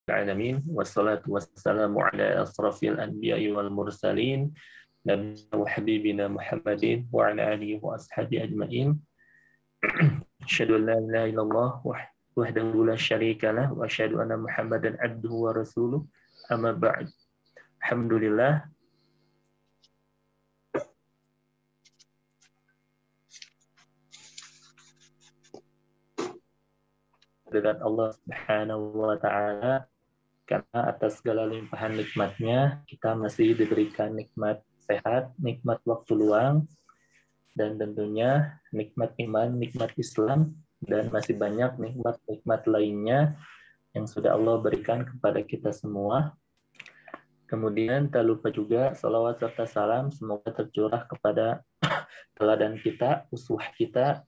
العالمين والصلاة والسلام على أشرف الأنبياء والمرسلين نبينا وحبيبنا محمد وعلى آله وأصحابه أجمعين أشهد أن لا إله إلا الله وحده لا شريك له وأشهد أن محمدا عبده ورسوله أما بعد الحمد لله. Dengan Allah Subhanahu wa Ta'ala, karena atas segala limpahan nikmatnya kita masih diberikan nikmat sehat, nikmat waktu luang, dan tentunya nikmat iman, nikmat Islam, dan masih banyak nikmat-nikmat lainnya yang sudah Allah berikan kepada kita semua. Kemudian tak lupa juga salawat serta salam semoga tercurah kepada teladan kita, uswah kita,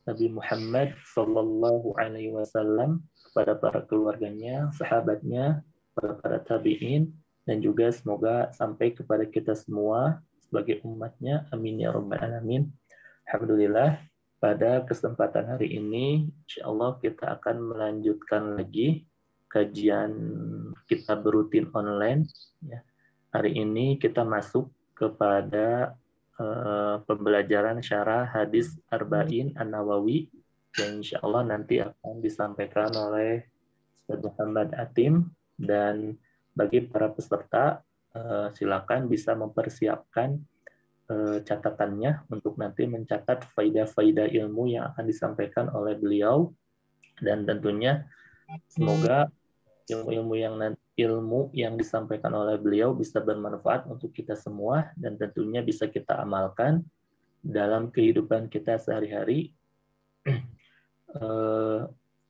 Nabi Muhammad Sallallahu Alaihi Wasallam, kepada para keluarganya, sahabatnya, para tabi'in, dan juga semoga sampai kepada kita semua sebagai umatnya. Amin ya rabbal alamin. Alhamdulillah, pada kesempatan hari ini, insya Allah kita akan melanjutkan lagi kajian kita berutin online. Ya. Hari ini kita masuk kepada pembelajaran syarah hadis Arba'in An-Nawawi yang insya Allah nanti akan disampaikan oleh Ustaz Muhammad Atim, dan bagi para peserta silakan bisa mempersiapkan catatannya untuk nanti mencatat faidah-faidah ilmu yang akan disampaikan oleh beliau, dan tentunya semoga ilmu yang disampaikan oleh beliau bisa bermanfaat untuk kita semua dan tentunya bisa kita amalkan dalam kehidupan kita sehari-hari.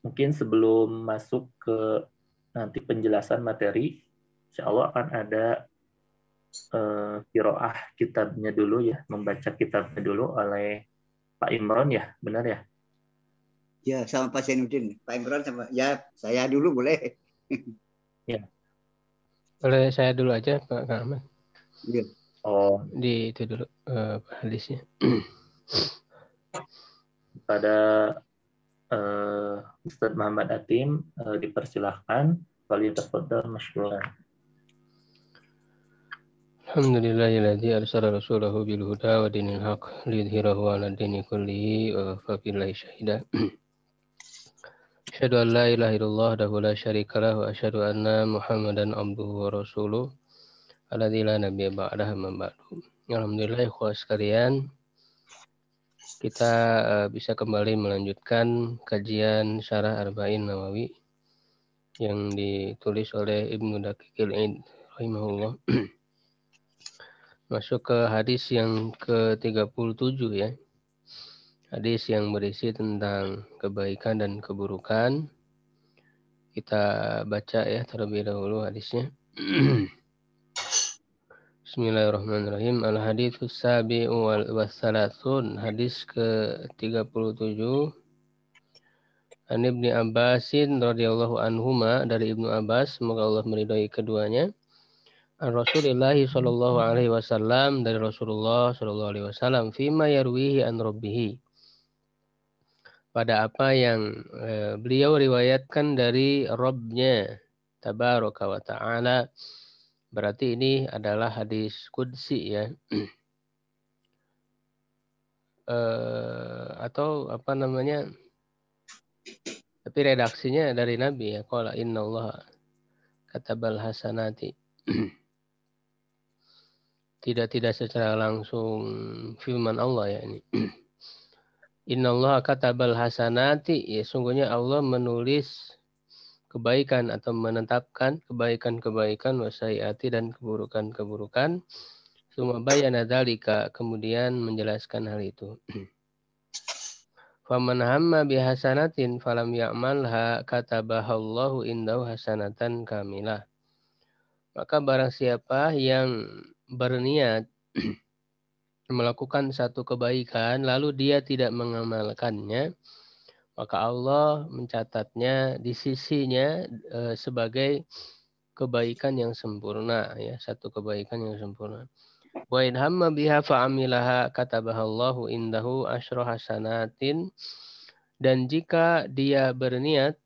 Mungkin sebelum masuk ke nanti penjelasan materi, insya Allah akan ada qiraah kitabnya dulu ya, membaca kitabnya dulu oleh Pak Imron ya, benar ya? Ya, sama Pak Zainuddin. Pak Imron sama ya, saya dulu boleh. Ya. Boleh saya dulu aja Pak Ahmad. Iya. Oh, di itu dulu hadisnya. Pada Ustaz Muhammad Atim dipersilahkan, falyatafaddal masykuran. Alhamdulillahilladzi arsala rasulahu bil huda wa dinil haqq liyudhhirahu 'ala dini kullihi wa kafa billahi syahida. Asyhadu an la ilaha illallah wahdahu la syarika lahu wa asyhadu anna Muhammadan abduhu wa rasuluh alladzi la nabiyya ba'dahu amma ba'du. Alhamdulillah ikhwah sekalian, kita bisa kembali melanjutkan kajian syarah Arba'in Nawawi yang ditulis oleh Ibnu Daqiqil Id rahimahullah. Masuk ke hadis yang ke-37 ya. Hadis yang berisi tentang kebaikan dan keburukan. Kita baca ya terlebih dahulu hadisnya. Bismillahirrahmanirrahim. Al-haditsus sabi'u wal wassalasun. Hadis ke-37. An Ibnu Abbasin radhiyallahu anhuma, dari Ibnu Abbas, semoga Allah meridhai keduanya. Rasulullah sallallahu alaihi wasallam, dari Rasulullah sallallahu alaihi wasallam, fima yarwihi an rabbih, pada apa yang beliau riwayatkan dari Rabb-nya tabaraka wa taala. Berarti ini adalah hadis qudsi ya. Atau apa namanya? Tapi redaksinya dari Nabi ya, qala innallaha katabal hasanati. Tidak secara langsung firman Allah ya ini. Innallaha katabal hasanati, ya sungguhnya Allah menulis kebaikan atau menetapkan kebaikan-kebaikan, wasaiati dan keburukan-keburukan. Summa bayyana dzalika, kemudian menjelaskan hal itu. Faman hamma bihasanatin falam ya'malha katabahallahu indahu hasanatan kamilah. Maka barang siapa yang berniat melakukan satu kebaikan lalu dia tidak mengamalkannya, maka Allah mencatatnya di sisinya sebagai kebaikan yang sempurna ya, satu kebaikan yang sempurna. Wa in hamma biha fa'amilaha katabahallahu indahu asyra hasanatin, dan jika dia berniat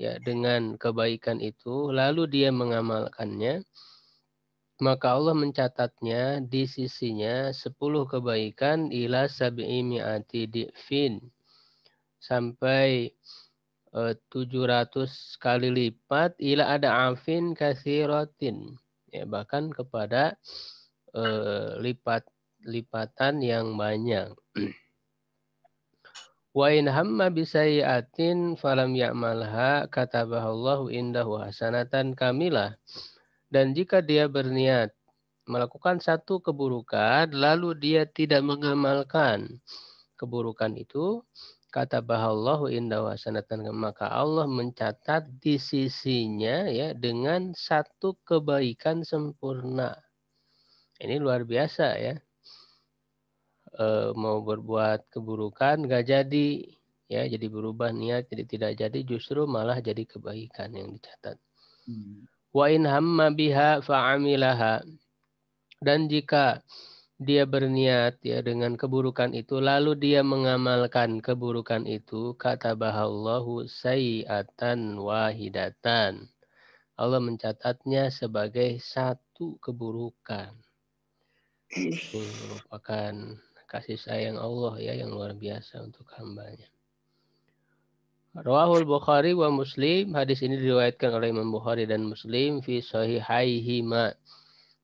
ya dengan kebaikan itu lalu dia mengamalkannya, maka Allah mencatatnya di sisinya 10 kebaikan ila sab'i mi'ati di'fin, sampai 700 kali lipat, ila ada afin katsiratin, ya bahkan kepada lipatan yang banyak. Wa in hamma bisayyi'atin falam ya'malha katabahallahu indahu hasanatan kamilah. Dan jika dia berniat melakukan satu keburukan lalu dia tidak mengamalkan keburukan itu, katabahallahu indahu hasanatan, maka Allah mencatat di sisinya ya dengan satu kebaikan sempurna. Ini luar biasa ya. Mau berbuat keburukan gak jadi, ya jadi berubah niat jadi tidak jadi, justru malah jadi kebaikan yang dicatat. Wa in hamma biha fa'amilaha, dan jika dia berniat ya dengan keburukan itu lalu dia mengamalkan keburukan itu, katabahallahu sayyi'atan wahidatan, Allah mencatatnya sebagai satu keburukan. Ini merupakan kasih sayang Allah ya yang luar biasa untuk hambanya. Rawahul Bukhari wa Muslim, hadis ini diriwayatkan oleh Imam Bukhari dan Muslim fi sahihaihima,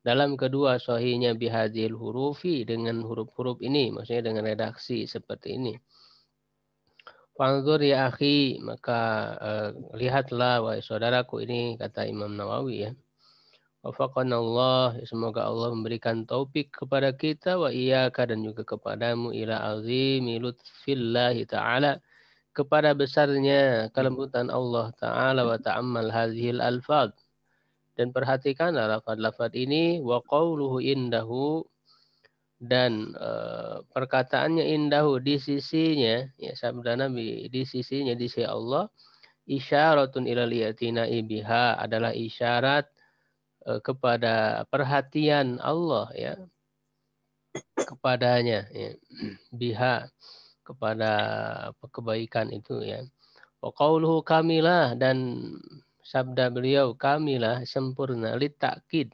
dalam kedua sahihnya, bihadil hurufi, dengan huruf-huruf ini, maksudnya dengan redaksi seperti ini. Fanzur ya akhi, maka lihatlah wahai saudaraku, ini kata Imam Nawawi ya. Wafaqanallah, semoga Allah memberikan taufik kepada kita, wa iyyaka, dan juga kepadamu, ila azimi lutfillahi ta'ala, kepada besarnya kelembutan Allah Ta'ala, wa ta'ammal hadhil alfad, dan perhatikanlah lafaz-lafaz ini, wa qawluhu indahu, dan perkataannya indahu, di sisinya, ya sabda Nabi, di sisinya, di sisi Allah, isyaratun ilal i'tina'i biha, adalah isyarat kepada perhatian Allah ya kepadanya ya, biha, kepada kebaikan itu ya. Wa qauluhu kamilah, dan sabda beliau kamilah, sempurna, litakid,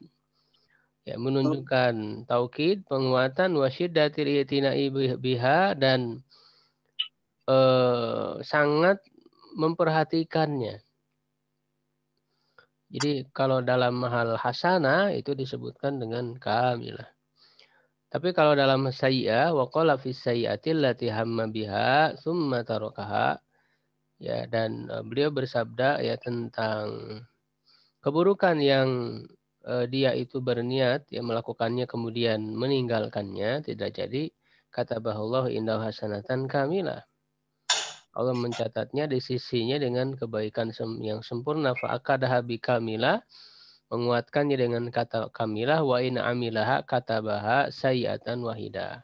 ya menunjukkan taukid, penguatan, wasyiddatil i'tina'i biha, dan sangat memperhatikannya. Jadi kalau dalam hal hasanah itu disebutkan dengan kamilah. Tapi kalau dalam sayyi'ah, wa qala fi sayyi'ati allati hamma biha tsumma tarakaha, ya, dan beliau bersabda ya tentang keburukan yang dia itu berniat ya melakukannya kemudian meninggalkannya, tidak jadi, katabahallahu indahu hasanatan kamilah, Allah mencatatnya di sisinya dengan kebaikan yang sempurna. Fa'akadaha bikamilah, menguatkannya dengan kata kamilah. Wa in amilaha katabaha sayyi'atan wahidah.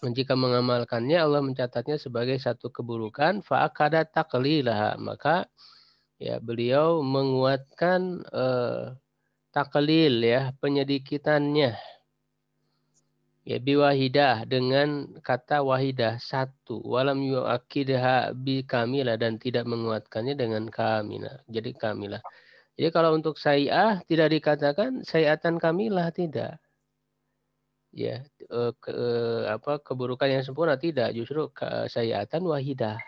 Jika mengamalkannya, Allah mencatatnya sebagai satu keburukan. Fa'akada taqlilaha, maka ya beliau menguatkan taklil ya, penyedikitannya. Ya, biwahidah, dengan kata wahidah, satu. Walam yu'akidha bi kamilah, dan tidak menguatkannya dengan kamilah. Jadi kamilah. Jadi kalau untuk sayyi'ah tidak dikatakan sayyi'atan kamilah, tidak. Ya, keburukan yang sempurna, tidak. Justru sayyi'atan wahidah.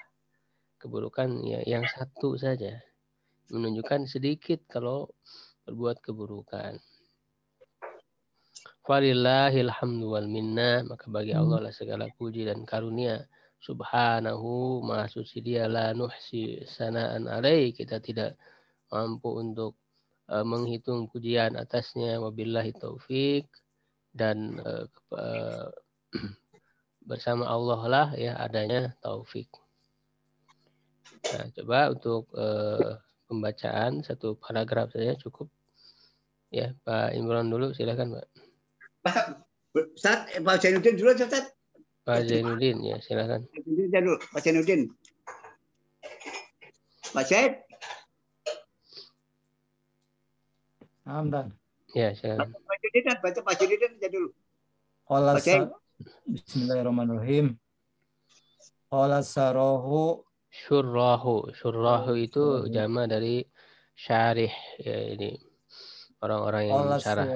Keburukan ya, yang satu saja. Menunjukkan sedikit kalau berbuat keburukan. Walillahil hamdu wal minna, maka bagi Allah lah segala puji dan karunia. Subhanahu, maha suci dia, la nuhsi sana'an alaih, kita tidak mampu untuk menghitung pujian atasnya. Wabillahi taufik, dan bersama Allah lah ya adanya taufik. Nah, coba untuk pembacaan satu paragraf saja cukup. Ya, Pak Imran dulu, silakan Pak. Pak Zainuddin dulu, Ustaz. Pak Zainuddin, ya silakan. Pak Zainuddin. Pak Zaid. Hamdan. Ya, silakan. Baca Pak Zainuddin aja dulu. Bismillahirrahmanirrahim. Qala sarahu Syurrahu itu jama dari syarih ya, ini orang-orang yang syarah.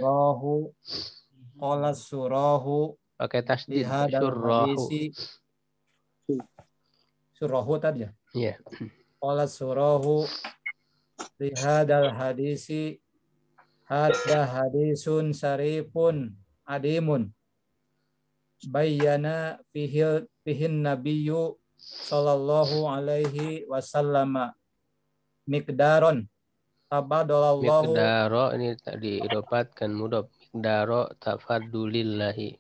Qala surahu Pakai tasdid bihadal syurrahu. hadisi. Surahu tadi ya. Iya. Qala surahu bihadal hadisi. Hadda hadisun sarifun adimun. Bayyana fihin nabiyyu sallallahu alaihi wasallam miqdaron tabadalallahu Miqdaro ini tadi idopatkan mudhof. Miqdaro tafadulillahi.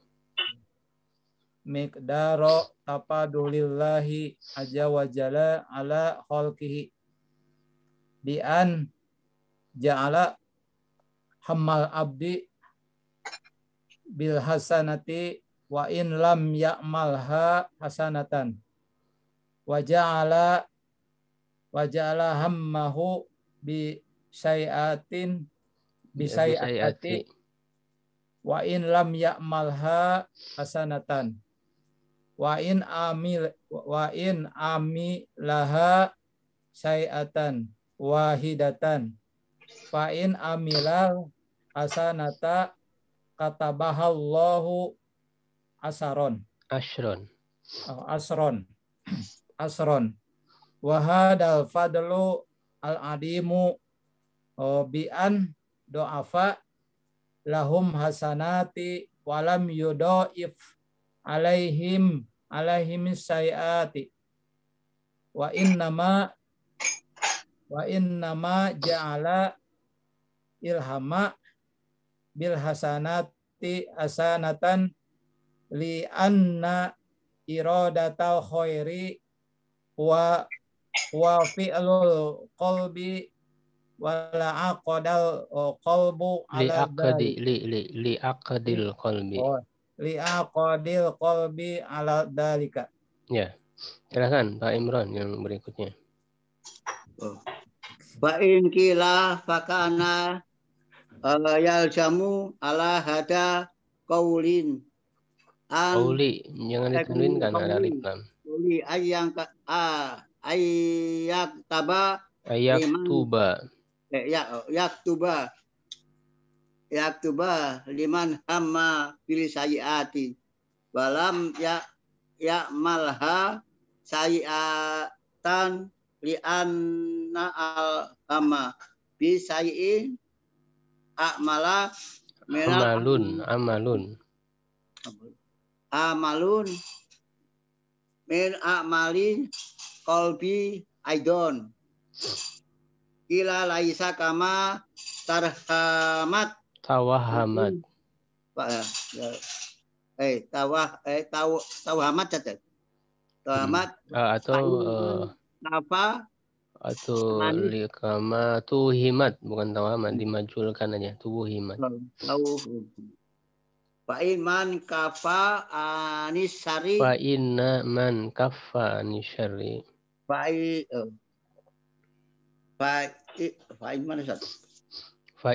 miqdaro tapadulillahi azza wa jalla ala khalqihi bi an ja'ala hammal abdi bil hasanati wa in lam ya'malha hasanatan wa ja'ala hammahu bi syai'atin bi syai'ati wa in lam ya'malha hasanatan wa in amilaha syai'atan wahidatan fa in amilal hasanata katabahallahu asron wa hadal fadlu al adimu bi an do'afa lahum hasanati walam yudo'if alaihim sayyati wa innama ja'ala ilhama bil hasanati hasanatan li anna iradatal khairi wa fi'lul qalbi wala aqdal qalbu ala li aqdil qalbi. Li aqdil qalbi ala dalika. Ya. Silakan Pak Imran yang berikutnya. Fa in qila fakana yaljamu ala hada qaulin Qauli jangan ditanwinkan ada alif lam. Qauli ayyak taba yaktuba liman hamma bil sayyiati walam malha sayyiatan li anna al hamma bi sayyi'in amalun min amalin qalbi aidon ila laisa kama tawahamat atau apa atau kama tuhimat, bukan tawahamat, dimajulkan aja tuhimat. Fa iman kafa anisari. Fa inna man kafa anisari. Fa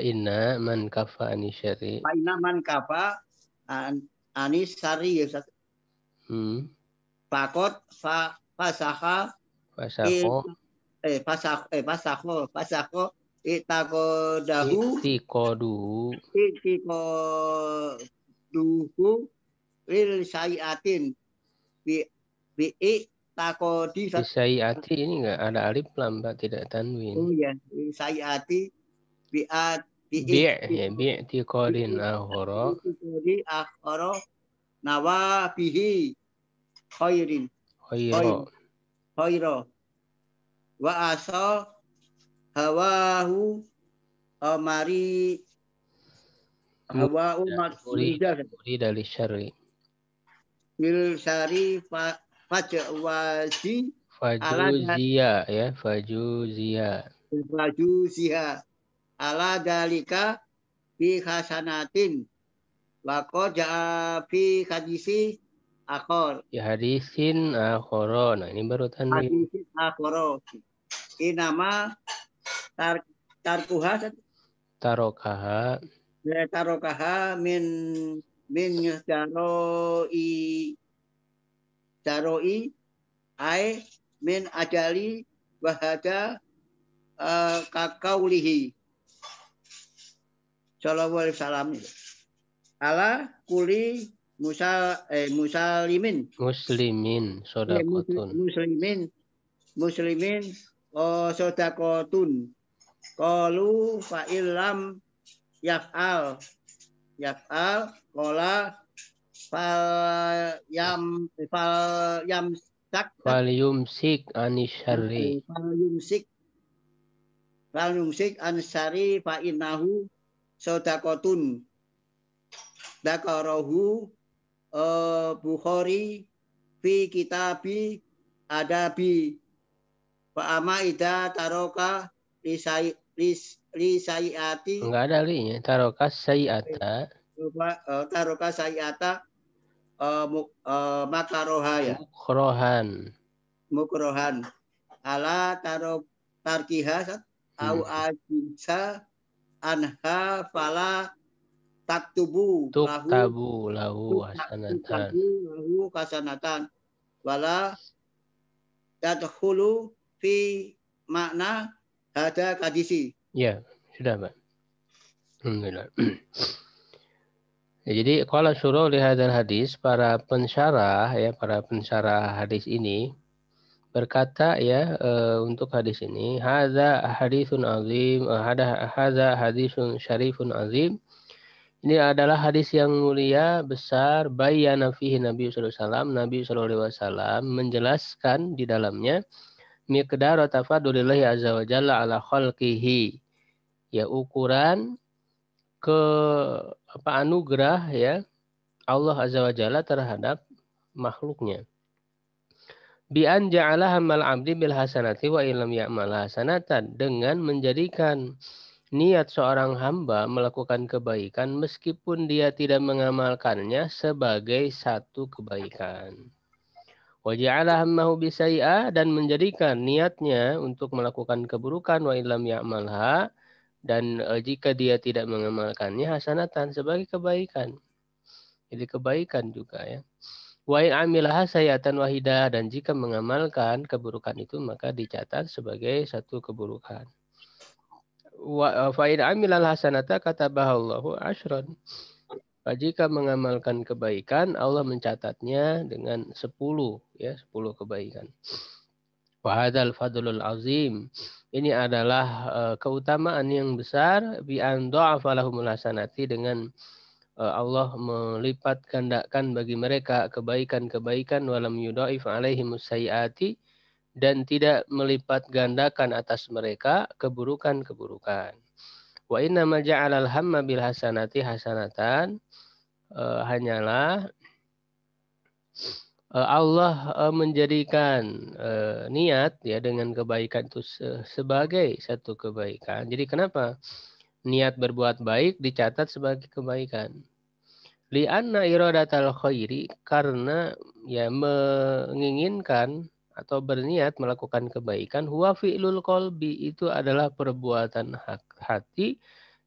inna man kafa anisari. Fa inna man kafa anisari ya Ustaz. Fakot fasakho itikoduhu lil sayiatin bi takodi sayiati ini enggak ada alif lam Pak, tidak tanwin. Oh ya, sayiati bi'tiqadin akhara nawa bihi khairin khaira wa asa hawahu amari hawa dari syarri bil syari fajwazi fajuzia ala dalika fi hasanatin wa qad jaa fi hadisi akhor ya hadisin akhoro. Nah ini baru tanwin. Hadisin akhoro inama tarokaha min daroi ai min ajali wahada kakaulihi sallallahu alaihi wasallam ala kuli muslimin sodakotun. muslimin sodakotun qalu fa illam yaf'al qala fal yumsik anisyarri ansari fa innahu sodakotun dakarahu Bukhari fi kitabi adabi fa ama ida taroka lisaiati enggak ada linya taroka sayiata makaroha ya mukrohan ala tarkiha au ajisa anha fala taktubu lahu hasanatan wala tadkhulu fi makna hada hadisi. Ya, sudah, Pak. Alhamdulillah. Ya, jadi qala syuruh li hadzal hadis, para pensyarah hadis ini berkata ya untuk hadis ini hadza hadisun azim hadza hadisun syarifun azim. Ini adalah hadis yang mulia besar bayyana fihi Nabi sallallahu alaihi wasallam. Nabi sallallahu alaihi wasallam menjelaskan di dalamnya miqdar tafadulillahi azza wa jalla ala khalqihi. Ya, ukuran anugerah ya Allah azza wa jalla terhadap makhluknya. Bi an ja'ala hamal 'abdi bil hasanati wa illam ya'mal hasanatan, dengan menjadikan niat seorang hamba melakukan kebaikan meskipun dia tidak mengamalkannya sebagai satu kebaikan. Wa ja'ala hammahu bisai'a, dan menjadikan niatnya untuk melakukan keburukan wa illam ya'malha, dan jika dia tidak mengamalkannya hasanatan sebagai kebaikan. Jadi kebaikan juga ya. Wa in amilaha sayi'atan wahidah, dan jika mengamalkan keburukan itu maka dicatat sebagai satu keburukan. Wa in amilal hasanata katabahallahu asyran. Jika mengamalkan kebaikan, Allah mencatatnya dengan 10 kebaikan. Wa hadzal fadlul azim. Ini adalah keutamaan yang besar bi an dha'afa lahumul hasanati, dengan Allah melipat gandakan bagi mereka kebaikan-kebaikan walam yudha'if alaihimus sayyiati, dan tidak melipat gandakan atas mereka keburukan-keburukan. Wa inna ma ja'alal hamma bil hasanati hasanatan, hanyalah Allah menjadikan niat ya dengan kebaikan itu sebagai satu kebaikan. Jadi kenapa niat berbuat baik dicatat sebagai kebaikan? Li'anna iradatal khairi, karena ya menginginkan atau berniat melakukan kebaikan, huwa fi'lul qalbi, itu adalah perbuatan hati,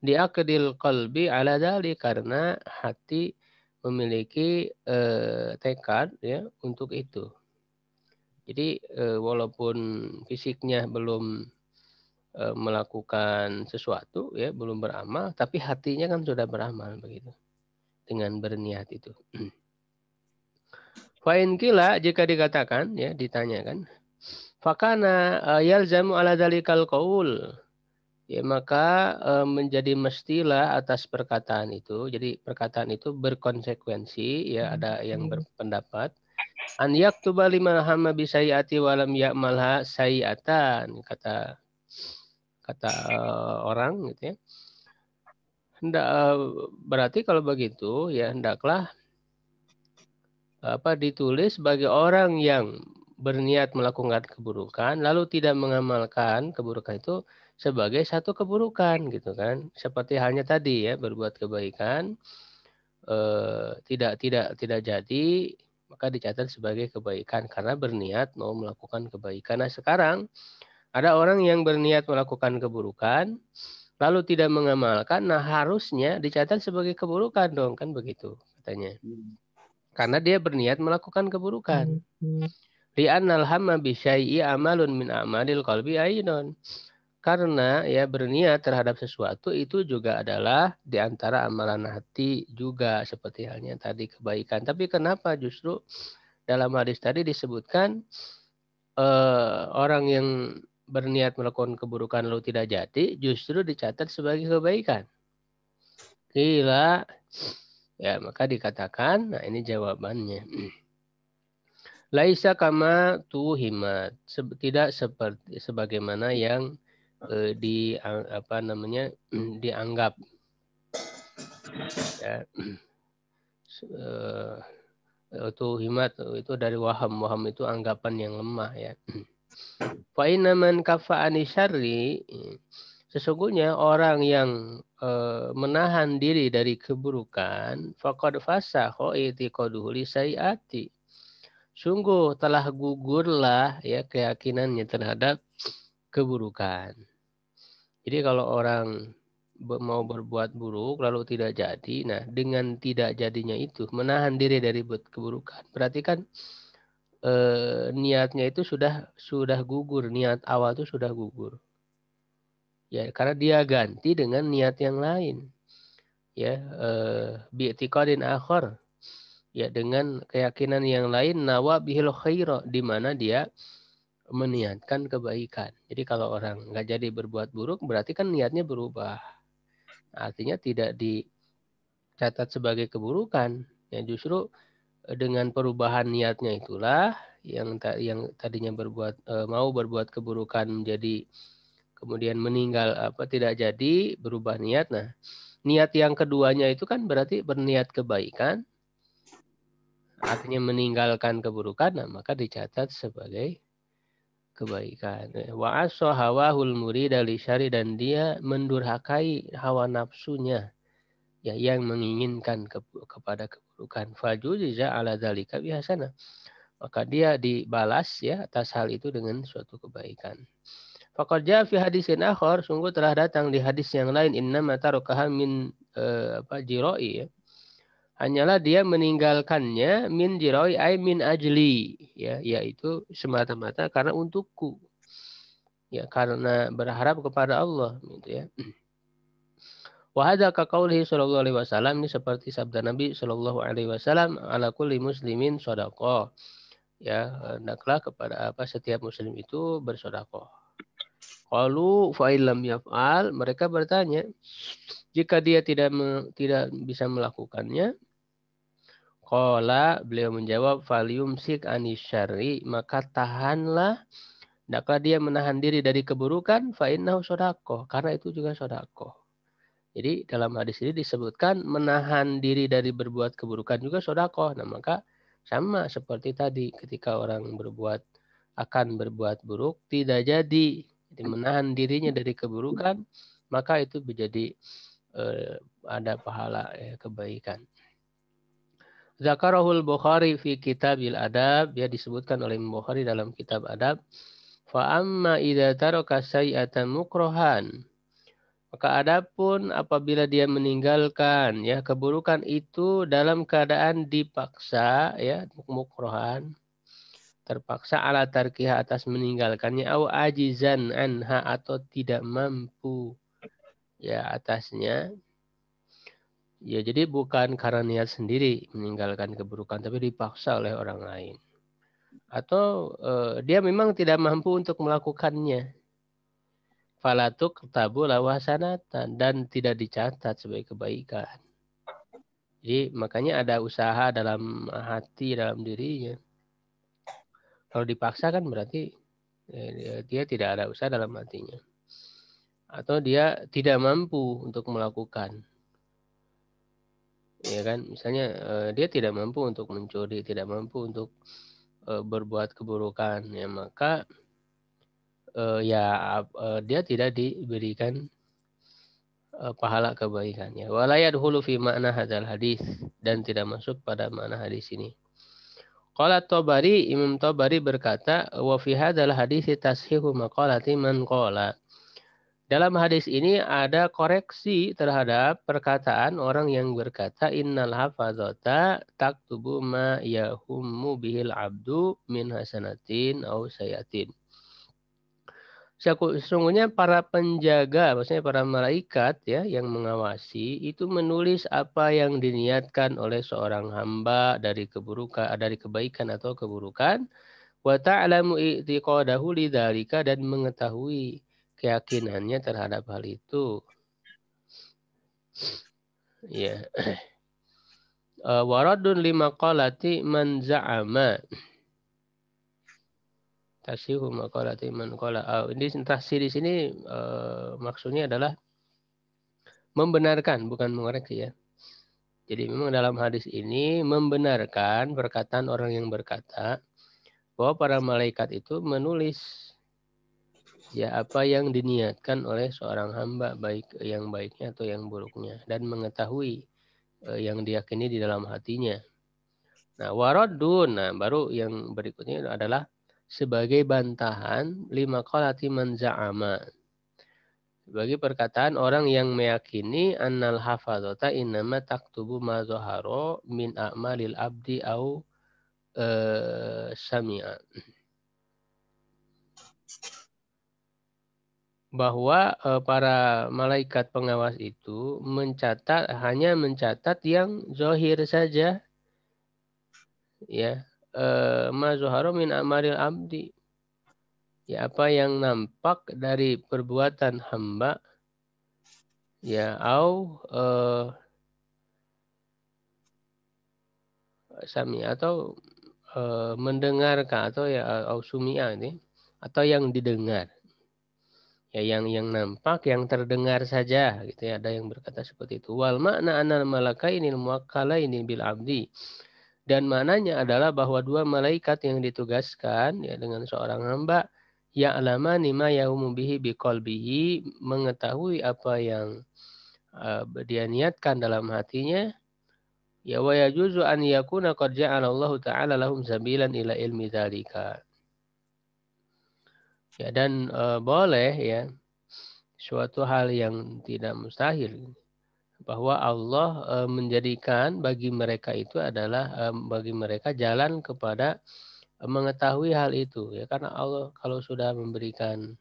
diaqdil qalbi ala dzalik, karena hati memiliki tekad ya untuk itu. Jadi walaupun fisiknya belum melakukan sesuatu ya, belum beramal, tapi hatinya kan sudah beramal begitu dengan berniat itu. Fa'in kila, jika dikatakan ya, ditanyakan, fakana yalzamu ala dzalikal qaul, ya maka menjadi mestilah atas perkataan itu. Jadi perkataan itu berkonsekuensi ya, ada yang berpendapat an yaktuba liman hamma bi sayyiati wa lam ya'malha sayyiatan, kata orang gitu ya. Berarti kalau begitu ya hendaklah ditulis bagi orang yang berniat melakukan keburukan lalu tidak mengamalkan keburukan itu sebagai satu keburukan gitu kan, seperti halnya tadi ya, berbuat kebaikan tidak jadi, maka dicatat sebagai kebaikan karena berniat mau melakukan kebaikan. Nah sekarang ada orang yang berniat melakukan keburukan lalu tidak mengamalkan, nah harusnya dicatat sebagai keburukan dong, kan begitu katanya. Karena dia berniat melakukan keburukan. Li'annal hamma bi syai'i amalun min a'malil qalbi aidon. Karena ya berniat terhadap sesuatu itu juga adalah di antara amalan hati juga seperti halnya tadi kebaikan. Tapi kenapa justru dalam hadis tadi disebutkan orang yang berniat melakukan keburukan lalu tidak jadi justru dicatat sebagai kebaikan? Gila. Ya, maka dikatakan, nah ini jawabannya. Laisa kama tuhimat, tidak seperti sebagaimana yang dianggap. Ya. Tuhimat itu dari waham itu anggapan yang lemah ya. Fa inna man kafa'ani syarri, sesungguhnya orang yang menahan diri dari keburukan, faqad fasakha i'tiqaduhu li sayyiati. Sungguh telah gugurlah ya keyakinannya terhadap keburukan. Jadi kalau orang mau berbuat buruk lalu tidak jadi, nah dengan tidak jadinya itu menahan diri dari keburukan, berarti kan niatnya itu sudah gugur, niat awal itu sudah gugur. Ya, karena dia ganti dengan niat yang lain. Ya, bi'tiqadin akhar. Ya, dengan keyakinan yang lain, nawa bihil khaira, di mana dia meniatkan kebaikan. Jadi kalau orang nggak jadi berbuat buruk, berarti kan niatnya berubah. Artinya tidak dicatat sebagai keburukan. Ya, justru dengan perubahan niatnya itulah yang tadinya mau berbuat keburukan menjadi kemudian meninggal tidak jadi, berubah niat. Nah, niat yang keduanya itu kan berarti berniat kebaikan, artinya meninggalkan keburukan, nah maka dicatat sebagai kebaikan. Wa aso hawahul murid li syari, dan dia mendurhakai hawa nafsunya ya yang menginginkan kepada keburukan. Fajuziza ala dzalika bihasana, maka dia dibalas ya atas hal itu dengan suatu kebaikan. Faqad jaa fi hadisin akhar, sungguh telah datang di hadis yang lain, innama tarakaha min jiroi ya. Hanyalah dia meninggalkannya min jiroi ay min ajli ya, yaitu semata-mata karena untukku. Ya, karena berharap kepada Allah gitu ya. Wa hadza ka qaulihi sallallahu alaihi wasallam, ini seperti sabda Nabi sallallahu alaihi wasallam, ala kulli muslimin shadaqah. Ya, hendaklah kepada setiap muslim itu bersedekah. Qalu fa illam yaf'al, mereka bertanya, jika dia tidak bisa melakukannya, qala, beliau menjawab, falyumsik anisyarri, maka tahanlah, hendaklah dia menahan diri dari keburukan, fa innahu shadaqah, karena itu juga sedekah. Jadi dalam hadis ini disebutkan menahan diri dari berbuat keburukan juga sedekah. Nah, maka sama seperti tadi ketika orang akan berbuat buruk tidak jadi menahan dirinya dari keburukan, maka itu menjadi ada pahala kebaikan. Zakarahul Bukhari fi Kitabil Adab, ya disebutkan oleh Bukhari dalam kitab Adab. Fa amma idza taraka sayyi'atan mukrahan, maka adapun apabila dia meninggalkan ya keburukan itu dalam keadaan dipaksa ya, mukrahan, terpaksa, ala tarkiha, atas meninggalkannya, au ajizan anha, atau tidak mampu ya atasnya. Ya, jadi bukan karena niat sendiri meninggalkan keburukan, tapi dipaksa oleh orang lain. Atau dia memang tidak mampu untuk melakukannya. Falatuk tabu lawasanatan, dan tidak dicatat sebagai kebaikan. Jadi makanya ada usaha dalam hati, dalam dirinya. Kalau dipaksa kan berarti dia tidak ada usaha dalam hatinya. Atau dia tidak mampu untuk melakukan. Ya kan, misalnya dia tidak mampu untuk mencuri, tidak mampu untuk berbuat keburukan, ya maka dia tidak diberikan pahala kebaikannya. Wala yadkhulu fi ma'na hadzal hadis, dan tidak masuk pada makna hadis ini. Qala Tabari, Imam Tabari berkata, wa fi hadzal hadis tashihu maqalati man qala, Dalam hadis ini ada koreksi terhadap perkataan orang yang berkata innal hafazata taktubu ma yahummu bihil abdu min hasanatin au sayatin. Sesungguhnya para penjaga, maksudnya para malaikat ya yang mengawasi itu menulis apa yang diniatkan oleh seorang hamba dari keburukan, dari kebaikan atau keburukan. Wa ta'lamu i'tiqadahu lidzalika, dan mengetahui keyakinannya terhadap hal itu. Ya. Waradun lima qalati man za'ama. Tasihu maqalati man qala. Ini tasih di sini maksudnya adalah membenarkan, bukan mengoreksi ya. Jadi memang dalam hadis ini membenarkan perkataan orang yang berkata bahwa para malaikat itu menulis ya apa yang diniatkan oleh seorang hamba, baik yang baiknya atau yang buruknya, dan mengetahui yang diyakini di dalam hatinya. Nah, waradun, nah baru yang berikutnya adalah sebagai bantahan lima qalati man za'ama. Bagi perkataan orang yang meyakini annal hafadzata innama taktubu ma zahara min a'malil abdi au sami'a. Bahwa para malaikat pengawas itu hanya mencatat yang zahir saja, ya, ma zahara min a'malil abdi, ya apa yang nampak dari perbuatan hamba, ya, au sami atau mendengarkan, atau ya au sumia ini, atau yang didengar, ya yang nampak, yang terdengar saja gitu ya, ada yang berkata seperti itu. Wal makna anal malakainil muwakkalaini bil abdi, dan maknanya adalah bahwa dua malaikat yang ditugaskan ya dengan seorang hamba, ya'lamani ma yahumu bihi biqalbihi, mengetahui apa yang dia niatkan dalam hatinya. Ya wa yajuzu an yakuna qad ja'ala Allah taala lahum sabilan ila ilmi dzalika. Ya, dan boleh ya suatu hal yang tidak mustahil bahwa Allah menjadikan bagi mereka itu adalah bagi mereka jalan kepada mengetahui hal itu ya, karena Allah kalau sudah memberikan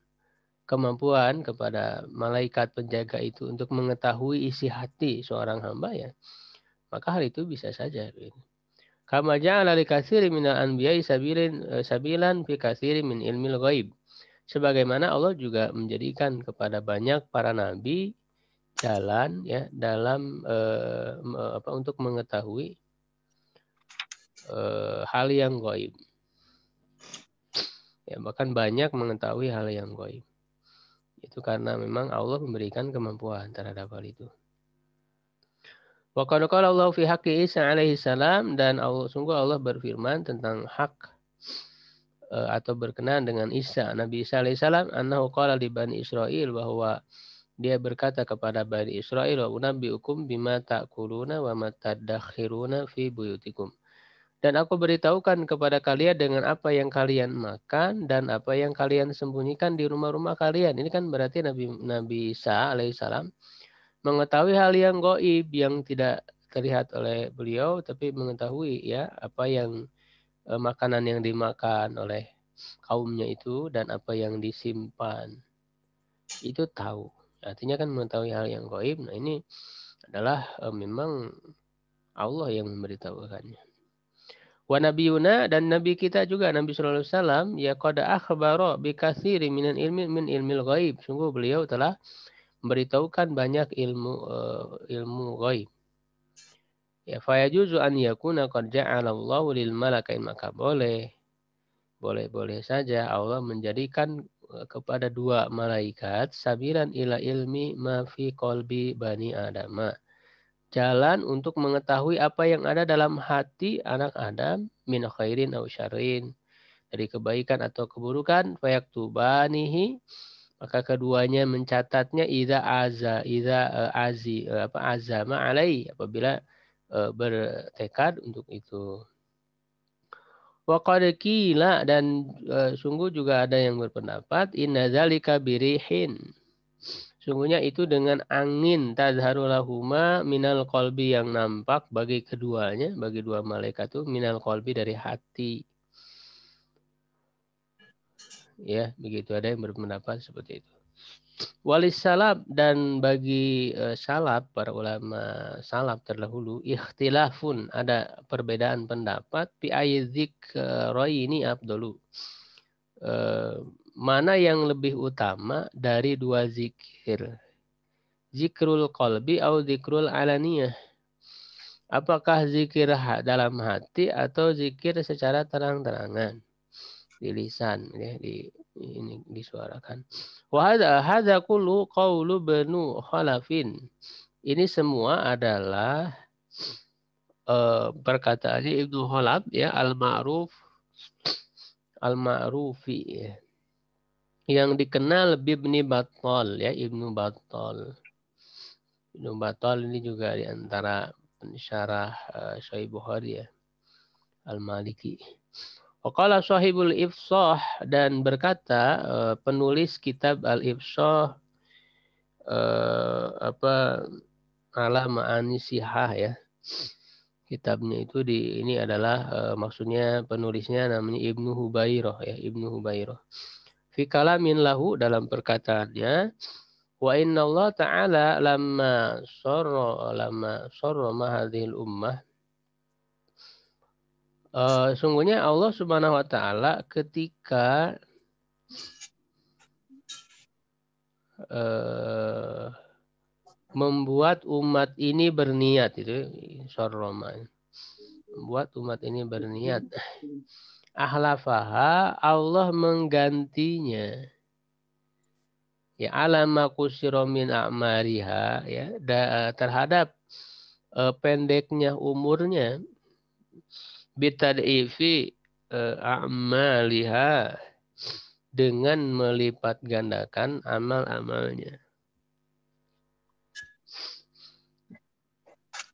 kemampuan kepada malaikat penjaga itu untuk mengetahui isi hati seorang hamba ya, maka hal itu bisa saja. Kama ja'ala li katsirin minal anbiya'i sabilan fi katsirin min ilmil ghaib. Sebagaimana Allah juga menjadikan kepada banyak para nabi jalan ya dalam untuk mengetahui hal yang ghaib. Ya, bahkan banyak mengetahui hal yang ghaib. Itu karena memang Allah memberikan kemampuan terhadap hal itu. Wa qad qala Allah fi haqqi Isa alaihi salam, dan sungguh Allah berfirman tentang hak atau berkenaan dengan Isa, Nabi Isa alaihi salam, annahu qala li bani Israil, bahwa dia berkata kepada bani Israil, wa unabbiukum bima ta'kuluna wa ma tadakhiruna fi buyutikum. Dan aku beritahukan kepada kalian dengan apa yang kalian makan dan apa yang kalian sembunyikan di rumah-rumah kalian. Ini kan berarti Nabi Isa alaihissalam mengetahui hal yang gaib yang tidak terlihat oleh beliau, tapi mengetahui ya apa yang makanan yang dimakan oleh kaumnya itu dan apa yang disimpan itu tahu. Artinya kan mengetahui hal yang gaib. Nah ini adalah memang Allah yang memberitahukannya. Wa nabiyuna, dan nabi kita juga Nabi sallallahu alaihi wasallam ya qad akhbara bi katsiri min ilmil ghaib. Sungguh beliau telah memberitahukan banyak ilmu ghaib. Ya fa yajuzu an yakuna qad ja'ala Allahu lil malaikain, maka boleh saja Allah menjadikan kepada dua malaikat sabilan ila ilmi ma fi qalbi bani Adam, jalan untuk mengetahui apa yang ada dalam hati anak Adam, min khairin aw syarrin, dari kebaikan atau keburukan, fayaktubanihi, maka keduanya mencatatnya azama alai, apabila bertekad untuk itu. Wa qad qila, dan sungguh juga ada yang berpendapat inna dzalika birihin, Sungguhnya itu dengan angin tazharulahuma minal qalbi yang nampak bagi keduanya, bagi dua malaikat itu minal qalbi dari hati. Ya, begitu ada yang berpendapat seperti itu. Walis salaf dan bagi salaf, para ulama salaf terdahulu, ikhtilafun, ada perbedaan pendapat, fi ayzik ini afdalu. Mana yang lebih utama dari dua zikir? Zikrul qalbi atau zikrul alaniyah. Apakah zikir dalam hati atau zikir secara terang-terangan di lisan, ya, ini disuarakan. Wa hadza kullu qaulu Banu Khalafin. Ini semua adalah perkataannya Ibnu Khalaf, ya, al-ma'rufi, ya, yang dikenal Ibnu Battal, ya, Ibnu Battal. Ibnu Battal ini juga di antara pensyarah Sahih Bukhari, ya, Al-Maliki. Waqala sahibul ifsah, dan berkata penulis kitab Al-Ifsah ala ma'ani sihah, ya. Kitabnya itu ini adalah maksudnya penulisnya namanya Ibnu Hubairah, ya, Ibnu Hubairah. Fi kalamin lahu, dalam perkataannya, wa inna Allah ta'ala lama sorra mahadhil ummah. Sungguhnya Allah subhanahu wa ta'ala ketika membuat umat ini berniat, itu sorroma, membuat umat ini berniat, ahlafaha, Allah menggantinya, ya, alama kusiro min a'mariha, ya, terhadap pendeknya umurnya, bitad'ifi a'maliha, dengan melipat gandakan amal-amalnya.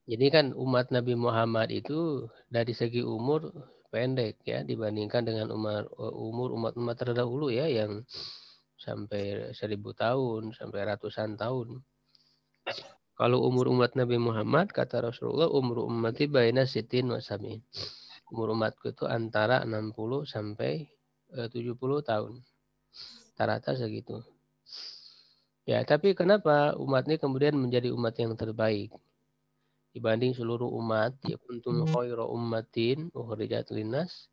Jadi kan umat Nabi Muhammad itu dari segi umur pendek, ya, dibandingkan dengan umur umat-umat terdahulu, ya, yang sampai 1000 tahun, sampai ratusan tahun. Kalau umur umat Nabi Muhammad, kata Rasulullah, umur ummati baina sitin wa sab'in. Umur umatku itu antara 60 sampai 70 tahun. Rata-rata segitu. Ya, tapi kenapa umat ini kemudian menjadi umat yang terbaik dibanding seluruh umat? Ya, kuntum khairu ummatin ukhrijat linnas.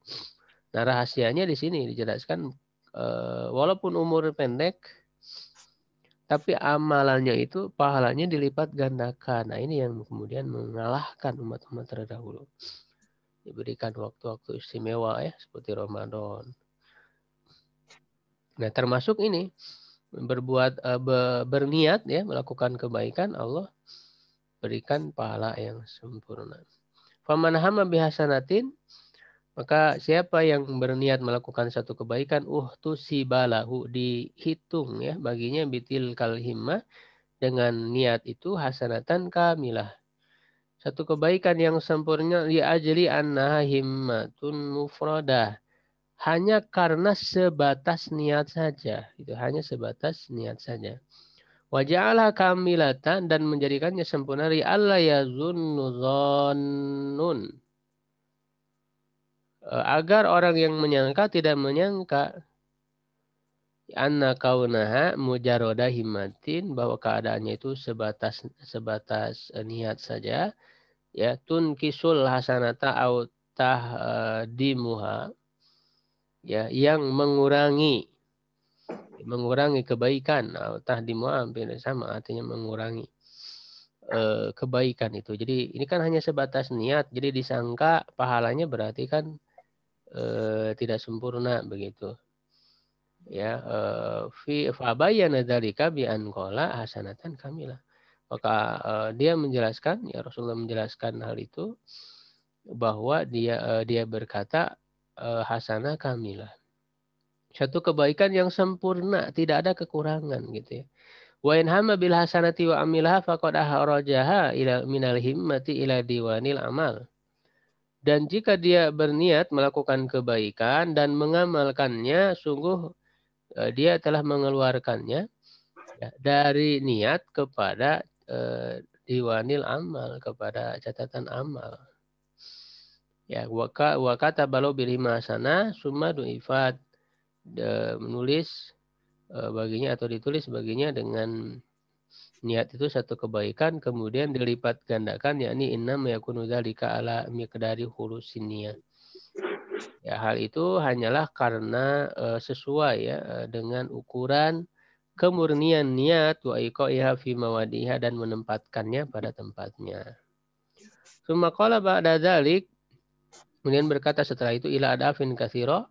Nah, rahasianya di sini dijelaskan, walaupun umur pendek, tapi amalannya itu pahalanya dilipat gandakan. Nah, ini yang kemudian mengalahkan umat-umat terdahulu. Diberikan waktu-waktu istimewa, ya, seperti Ramadan. Nah, termasuk ini berniat, ya, melakukan kebaikan, Allah berikan pahala yang sempurna. Faman hamma bihasanatin, maka siapa yang berniat melakukan satu kebaikan, tusibalahu, dihitung, ya, baginya bitil kalhimmah, dengan niat itu hasanatan kamilah, satu kebaikan yang sempurna, li ajli annaha himmatun mufradah, hanya karena sebatas niat saja, itu hanya sebatas niat saja. Wa ja'ala kamilatan, dan menjadikannya sempurna, li alla yazunnu dhannun, agar orang yang menyangka tidak menyangka, anna kaunaha mujarroda himmatin, bahwa keadaannya itu sebatas niat saja, ya, tunkisul hasanata au tahdimuha, ya, yang mengurangi kebaikan, au tahdimuha hampir sama, artinya mengurangi kebaikan itu. Jadi ini kan hanya sebatas niat, jadi disangka pahalanya berarti kan tidak sempurna, begitu. Ya, fi fabayana dzalika bi an qala hasanatan kamilah. Maka dia menjelaskan, ya, Rasulullah menjelaskan hal itu, bahwa dia berkata hasanah kamilah, satu kebaikan yang sempurna, tidak ada kekurangan, gitu, ya. Wa in hamma bil hasanati wa amilaha faqad ahrajaha ila minal himmati ila diwanil amal. Dan jika dia berniat melakukan kebaikan dan mengamalkannya, sungguh dia telah mengeluarkannya Ya, dari niat kepada diwanil amal, kepada catatan amal. Ya, wakata balau bilhima sana summa du'ifat, menulis baginya atau ditulis baginya dengan niat itu satu kebaikan, kemudian dilipat gandakan, yakni innam yakunu dzalika ala miqdari khulusiniyah. Ya, hal itu hanyalah karena sesuai ya dengan ukuran kemurnian niat wa iqaiha fi mawadiha, dan menempatkannya pada tempatnya. Summa qala ba'da dzalik, kemudian berkata setelah itu, ila adafin katsira,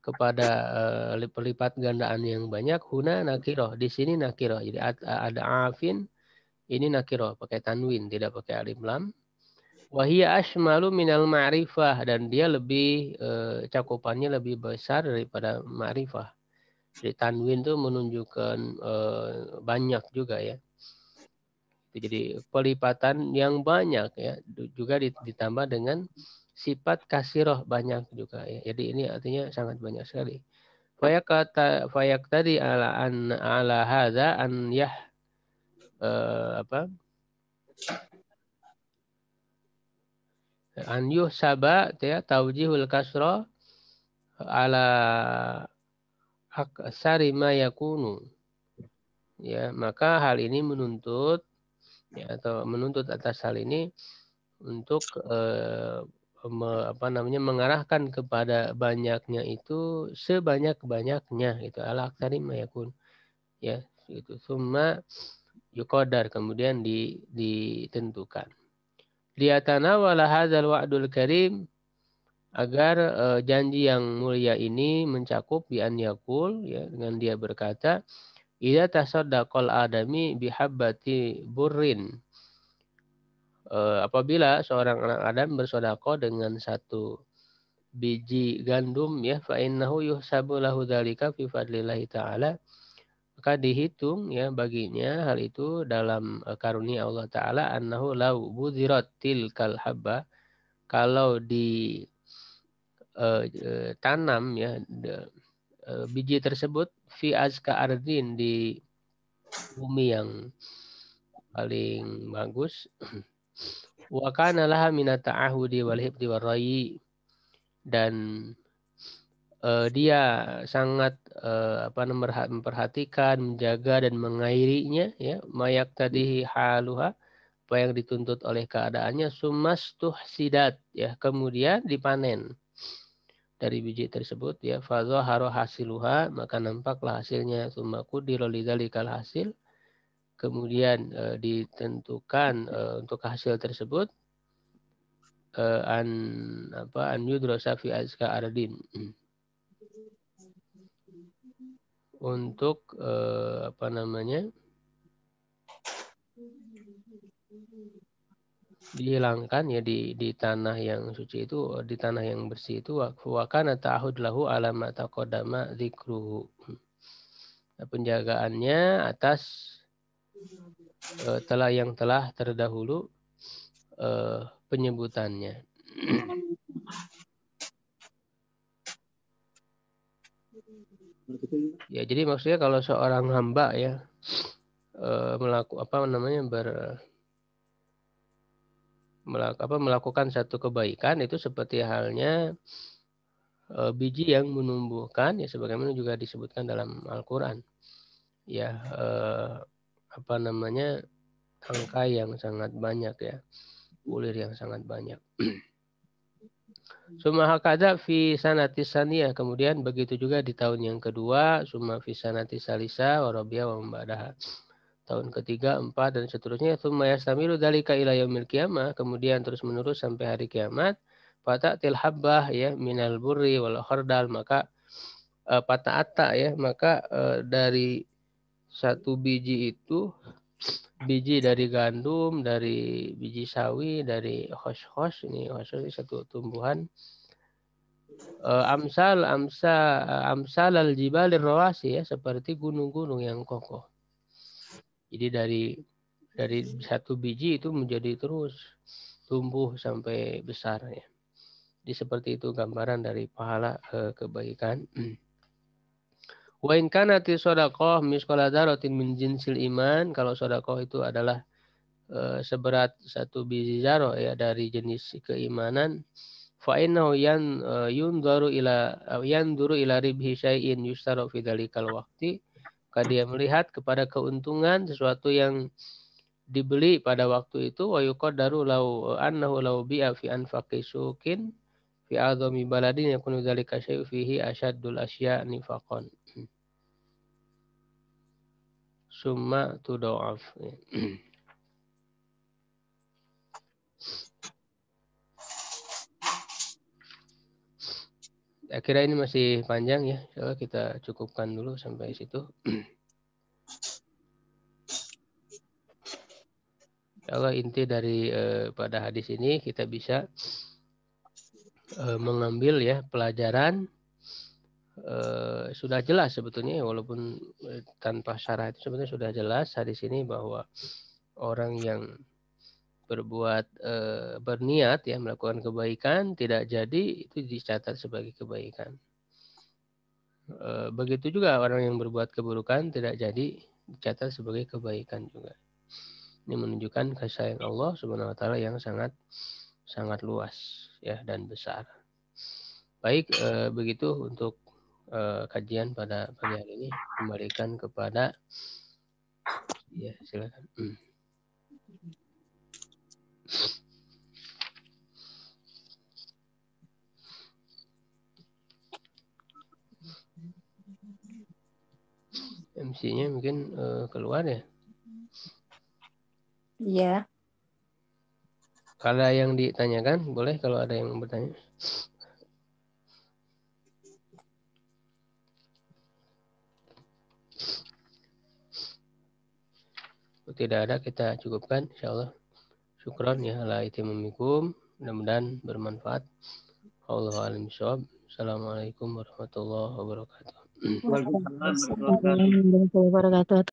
kepada pelipat gandaan yang banyak, huna nakiroh, di sini nakiroh. Jadi ada afin, ini nakiroh pakai tanwin, tidak pakai alif lam. Wahia ashmalu minal ma'rifah, dan dia lebih cakupannya lebih besar daripada ma'rifah. Jadi tanwin itu menunjukkan banyak juga ya. Jadi pelipatan yang banyak ya, juga ditambah dengan sifat kasiroh banyak juga ya. Jadi ini artinya sangat banyak sekali. Fayak tadi ala hadza an yah an yuhsaba ya taujihul kasra ala aksari ma yakunu. Ya, maka hal ini menuntut ya, atau menuntut atas hal ini untuk mengarahkan kepada banyaknya itu sebanyak-banyaknya itu ala aksari ma yakun. Ya, itu summa yuqadar, kemudian ditentukan. Liatanawala hadzal wa'dul karim, agar janji yang mulia ini mencakup bi an yaqul ya, dengan dia berkata, idza tasaddaqal adami bihabbati burrin, apabila seorang anak Adam bersedekah dengan satu biji gandum ya, fa innahu yuhsabu lahu dzalika fi fadlillahi ta'ala, maka dihitung ya baginya hal itu dalam karunia Allah Ta'ala, annahu lau budzirat tilkal habba, kalau tanam ya biji tersebut fi azka ardin, di bumi yang paling bagus, wa kana laha minat ta'ahudi wal hifdzi war rayi, dan dia sangat memperhatikan, menjaga dan mengairinya ya, mayak tadihi haluha, apa yang dituntut oleh keadaannya, sumastuh sidat ya, kemudian dipanen dari biji tersebut ya, fadhahara hasiluha, maka nampaklah hasilnya, summa qudira lidzalikal hasil, kemudian ditentukan untuk hasil tersebut an yudrasa fi azka ardin, untuk dihilangkan ya di tanah yang suci itu, di tanah yang bersih itu, wa kana ta'ahud lahu ala ma taqaddama dzikruhu, penjagaannya atas yang telah terdahulu penyebutannya. Ya, jadi maksudnya kalau seorang hamba ya melakukan satu kebaikan, itu seperti halnya biji yang menumbuhkan ya, sebagaimana juga disebutkan dalam Al-Qur'an. Ya, tangkai yang sangat banyak ya, bulir yang sangat banyak. Summa hakadha fi sanati saniyah, kemudian begitu juga di tahun yang kedua, summa fi sanati salisa wa rabi'a wa ba'daha, tahun ketiga, 4 dan seterusnya. Summa yastamiru dzalika ila yaumil qiyamah, kemudian terus menerus sampai hari kiamat. Fata'til habbah ya minal burri wal khardal, maka pata'ata ya, maka dari satu biji itu, biji dari gandum, dari biji sawi, dari khosh-khosh, ini satu tumbuhan, amsal al jibalir rawasi ya, seperti gunung-gunung yang kokoh. Jadi dari satu biji itu menjadi terus tumbuh sampai besar ya. Jadi seperti itu gambaran dari pahala kebaikan. Wa in kanati shadaqah misqala dzarratin min jinsil iman, kalau sedekah itu adalah seberat satu biji zarah ya dari jenis keimanan, fa innahu yunzaru ila ribhi syai'in yustaru fi dzalikal waqti, maka dia melihat kepada keuntungan sesuatu yang dibeli pada waktu itu, wa yuqaddaru law annahu law bi'a fi anfaqi suqin fi a'dhami baladin yakunu dzalika syai'u fihi asyaddul asya' nifaqan summa tudha'af. Akhirnya ini masih panjang ya, so kita cukupkan dulu sampai situ. Kalau inti dari pada hadis ini kita bisa mengambil ya pelajaran, sudah jelas sebetulnya walaupun tanpa syarah itu sebetulnya sudah jelas hadis ini bahwa orang yang berniat ya melakukan kebaikan tidak jadi itu dicatat sebagai kebaikan. Begitu juga orang yang berbuat keburukan tidak jadi dicatat sebagai kebaikan juga. Ini menunjukkan kasih sayang Allah Subhanahu wa taala yang sangat sangat luas ya dan besar. Baik, begitu untuk kajian pada pagi hari ini, kembalikan kepada ya silakan. MC-nya mungkin keluar ya? Iya. Kalau yang ditanyakan boleh kalau ada yang bertanya. Tidak ada, kita cukupkan insyaallah. Syukran ya ala itimamikum, mudah-mudahan bermanfaat. Allahu a'lam bishawab. Assalamualaikum warahmatullahi wabarakatuh. Waalaikumsalam warahmatullahi wabarakatuh. Warahmatullahi wabarakatuh.